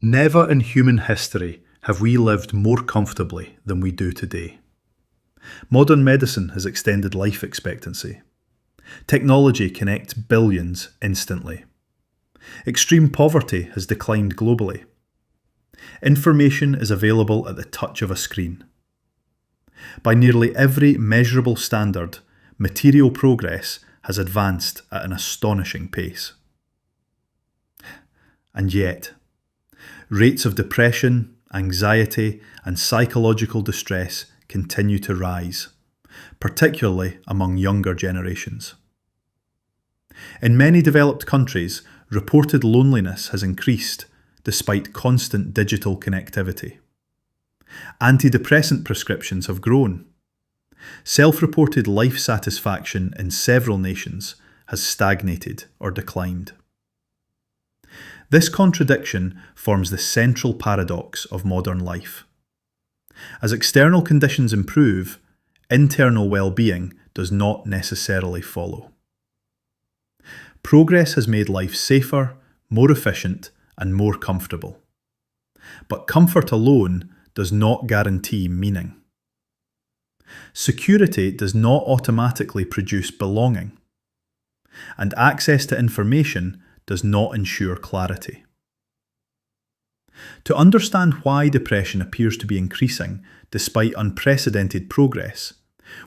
Never in human history have we lived more comfortably than we do today. Modern medicine has extended life expectancy. Technology connects billions instantly. Extreme poverty has declined globally. Information is available at the touch of a screen. By nearly every measurable standard, material progress has advanced at an astonishing pace. And yet, rates of depression, anxiety, and psychological distress continue to rise, particularly among younger generations. In many developed countries, reported loneliness has increased despite constant digital connectivity. Antidepressant prescriptions have grown. Self-reported life satisfaction in several nations has stagnated or declined. This contradiction forms the central paradox of modern life. As external conditions improve, internal well-being does not necessarily follow. Progress has made life safer, more efficient, and more comfortable. But comfort alone does not guarantee meaning. Security does not automatically produce belonging, and access to information does not ensure clarity. To understand why depression appears to be increasing despite unprecedented progress,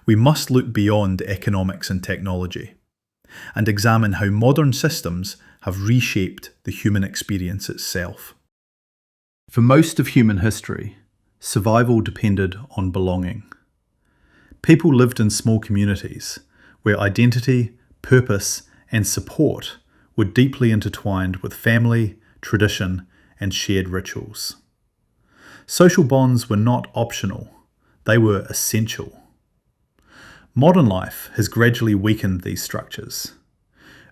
we must look beyond economics and technology and examine how modern systems have reshaped the human experience itself. For most of human history, survival depended on belonging. People lived in small communities where identity, purpose, and support were deeply intertwined with family, tradition, and shared rituals. Social bonds were not optional, they were essential. Modern life has gradually weakened these structures.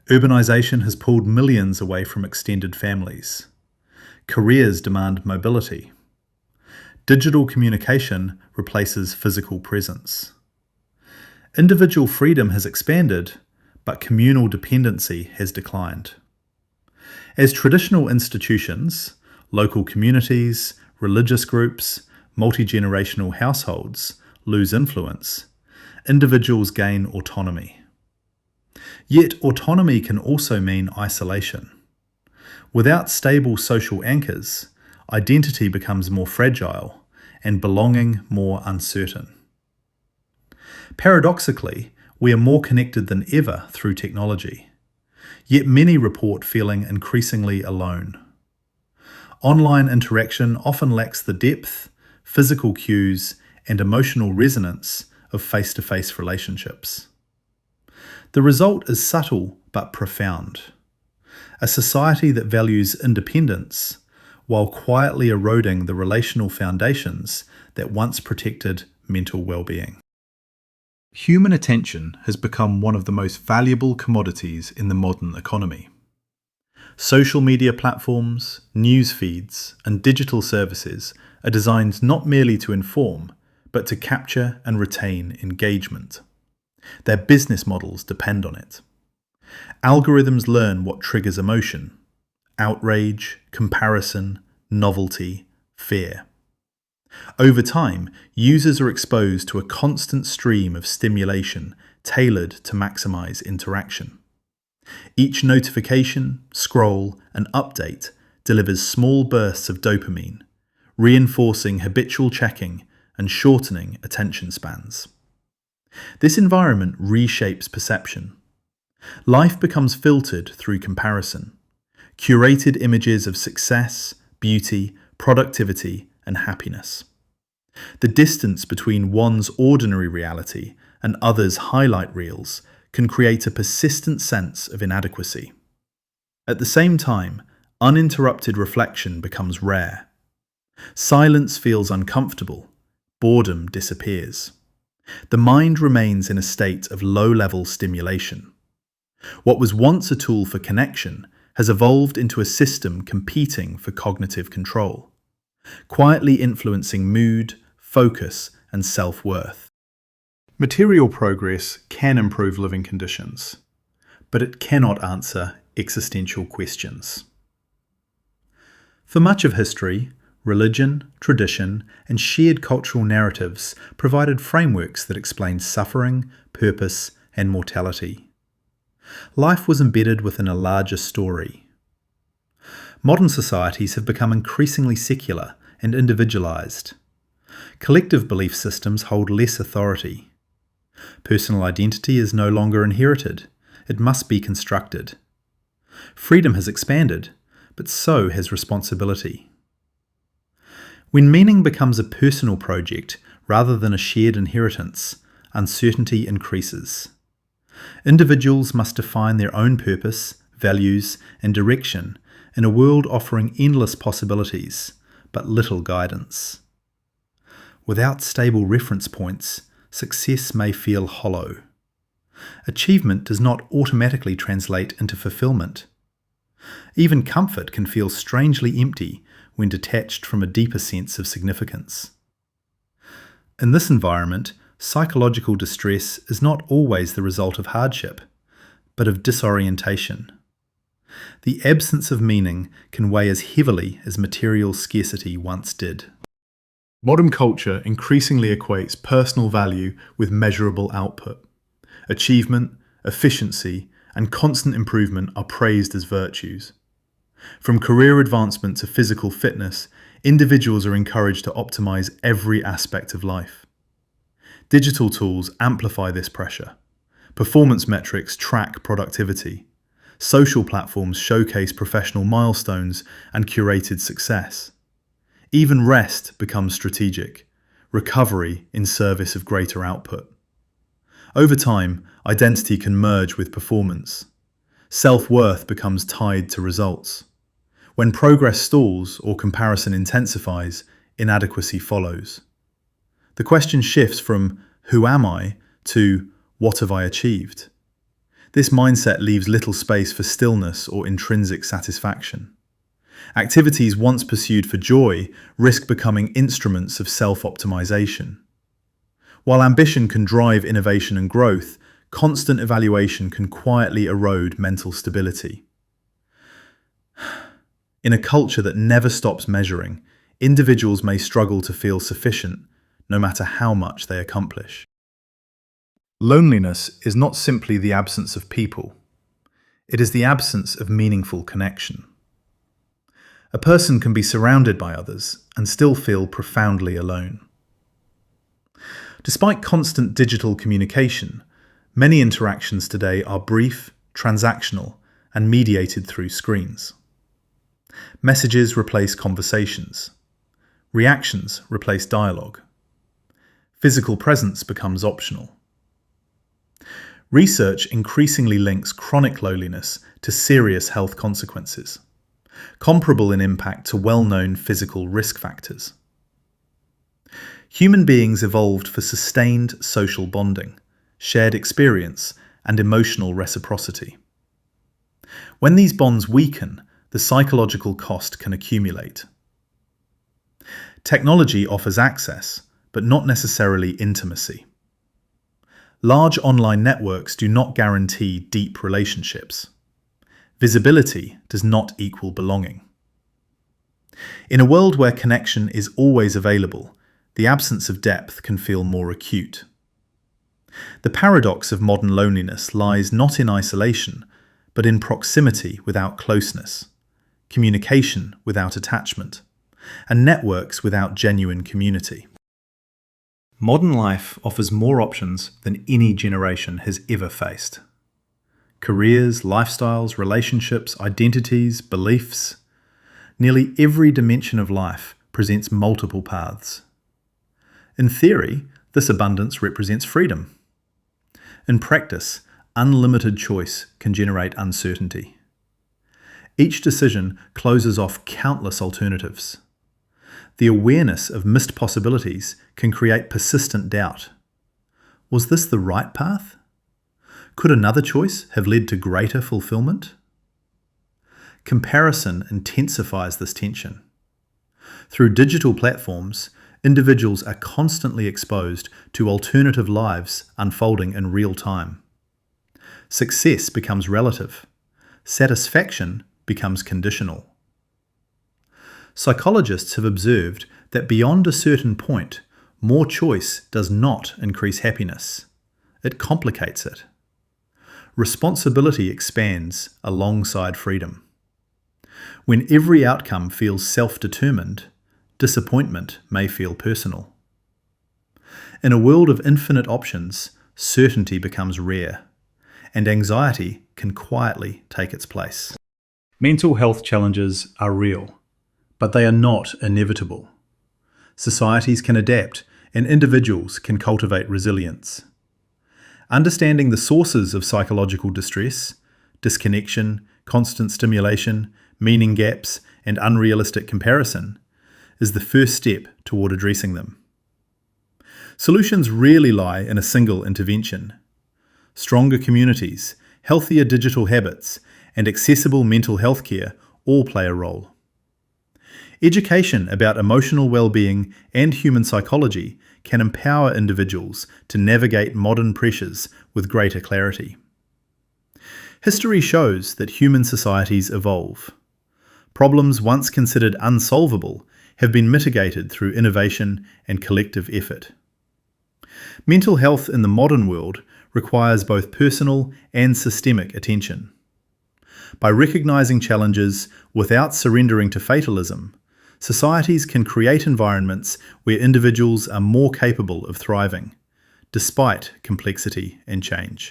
Urbanization has pulled millions away from extended families. Careers demand mobility. Digital communication replaces physical presence. Individual freedom has expanded, but communal dependency has declined. As traditional institutions, local communities, religious groups, multi-generational households lose influence, individuals gain autonomy. Yet autonomy can also mean isolation. Without stable social anchors, identity becomes more fragile and belonging more uncertain. Paradoxically, we are more connected than ever through technology, yet many report feeling increasingly alone. Online interaction often lacks the depth, physical cues, and emotional resonance of face-to-face relationships. The result is subtle but profound. A society that values independence while quietly eroding the relational foundations that once protected mental well-being. Human attention has become one of the most valuable commodities in the modern economy. Social media platforms, news feeds, and digital services are designed not merely to inform, but to capture and retain engagement. Their business models depend on it. Algorithms learn what triggers emotion: outrage, comparison, novelty, fear. Over time, users are exposed to a constant stream of stimulation tailored to maximize interaction. Each notification, scroll, and update delivers small bursts of dopamine, reinforcing habitual checking and shortening attention spans. This environment reshapes perception. Life becomes filtered through comparison, curated images of success, beauty, productivity, and happiness. The distance between one's ordinary reality and others' highlight reels can create a persistent sense of inadequacy. At the same time, uninterrupted reflection becomes rare. Silence feels uncomfortable. Boredom disappears. The mind remains in a state of low-level stimulation. What was once a tool for connection has evolved into a system competing for cognitive control, quietly influencing mood, focus, and self-worth. Material progress can improve living conditions, but it cannot answer existential questions. For much of history, religion, tradition, and shared cultural narratives provided frameworks that explained suffering, purpose, and mortality. Life was embedded within a larger story. Modern societies have become increasingly secular and individualized. Collective belief systems hold less authority. Personal identity is no longer inherited, it must be constructed. Freedom has expanded, but so has responsibility. When meaning becomes a personal project rather than a shared inheritance, uncertainty increases. Individuals must define their own purpose, values, and direction in a world offering endless possibilities, but little guidance. Without stable reference points, success may feel hollow. Achievement does not automatically translate into fulfillment. Even comfort can feel strangely empty when detached from a deeper sense of significance. In this environment, psychological distress is not always the result of hardship, but of disorientation. The absence of meaning can weigh as heavily as material scarcity once did. Modern culture increasingly equates personal value with measurable output. Achievement, efficiency, and constant improvement are praised as virtues. From career advancement to physical fitness, individuals are encouraged to optimize every aspect of life. Digital tools amplify this pressure. Performance metrics track productivity. Social platforms showcase professional milestones and curated success. Even rest becomes strategic, recovery in service of greater output. Over time, identity can merge with performance. Self-worth becomes tied to results. When progress stalls or comparison intensifies, inadequacy follows. The question shifts from "who am I?" to "what have I achieved?" This mindset leaves little space for stillness or intrinsic satisfaction. Activities once pursued for joy risk becoming instruments of self-optimization. While ambition can drive innovation and growth, constant evaluation can quietly erode mental stability. In a culture that never stops measuring, individuals may struggle to feel sufficient, no matter how much they accomplish. Loneliness is not simply the absence of people. It is the absence of meaningful connection. A person can be surrounded by others and still feel profoundly alone. Despite constant digital communication, many interactions today are brief, transactional, and mediated through screens. Messages replace conversations. Reactions replace dialogue. Physical presence becomes optional. Research increasingly links chronic loneliness to serious health consequences, comparable in impact to well-known physical risk factors. Human beings evolved for sustained social bonding, shared experience, and emotional reciprocity. When these bonds weaken, the psychological cost can accumulate. Technology offers access, but not necessarily intimacy. Large online networks do not guarantee deep relationships. Visibility does not equal belonging. In a world where connection is always available, the absence of depth can feel more acute. The paradox of modern loneliness lies not in isolation, but in proximity without closeness, communication without attachment, and networks without genuine community. Modern life offers more options than any generation has ever faced. Careers, lifestyles, relationships, identities, beliefs. Nearly every dimension of life presents multiple paths. In theory, this abundance represents freedom. In practice, unlimited choice can generate uncertainty. Each decision closes off countless alternatives. The awareness of missed possibilities can create persistent doubt. Was this the right path? Could another choice have led to greater fulfillment? Comparison intensifies this tension. Through digital platforms, individuals are constantly exposed to alternative lives unfolding in real time. Success becomes relative. Satisfaction becomes conditional. Psychologists have observed that beyond a certain point, more choice does not increase happiness. It complicates it. Responsibility expands alongside freedom. When every outcome feels self-determined, disappointment may feel personal. In a world of infinite options, certainty becomes rare, and anxiety can quietly take its place. Mental health challenges are real, but they are not inevitable. Societies can adapt, and individuals can cultivate resilience. Understanding the sources of psychological distress, disconnection, constant stimulation, meaning gaps, and unrealistic comparison is the first step toward addressing them. Solutions rarely lie in a single intervention. Stronger communities, healthier digital habits, and accessible mental health care all play a role. Education about emotional well-being and human psychology can empower individuals to navigate modern pressures with greater clarity. History shows that human societies evolve. Problems once considered unsolvable have been mitigated through innovation and collective effort. Mental health in the modern world requires both personal and systemic attention. By recognizing challenges without surrendering to fatalism, societies can create environments where individuals are more capable of thriving, despite complexity and change.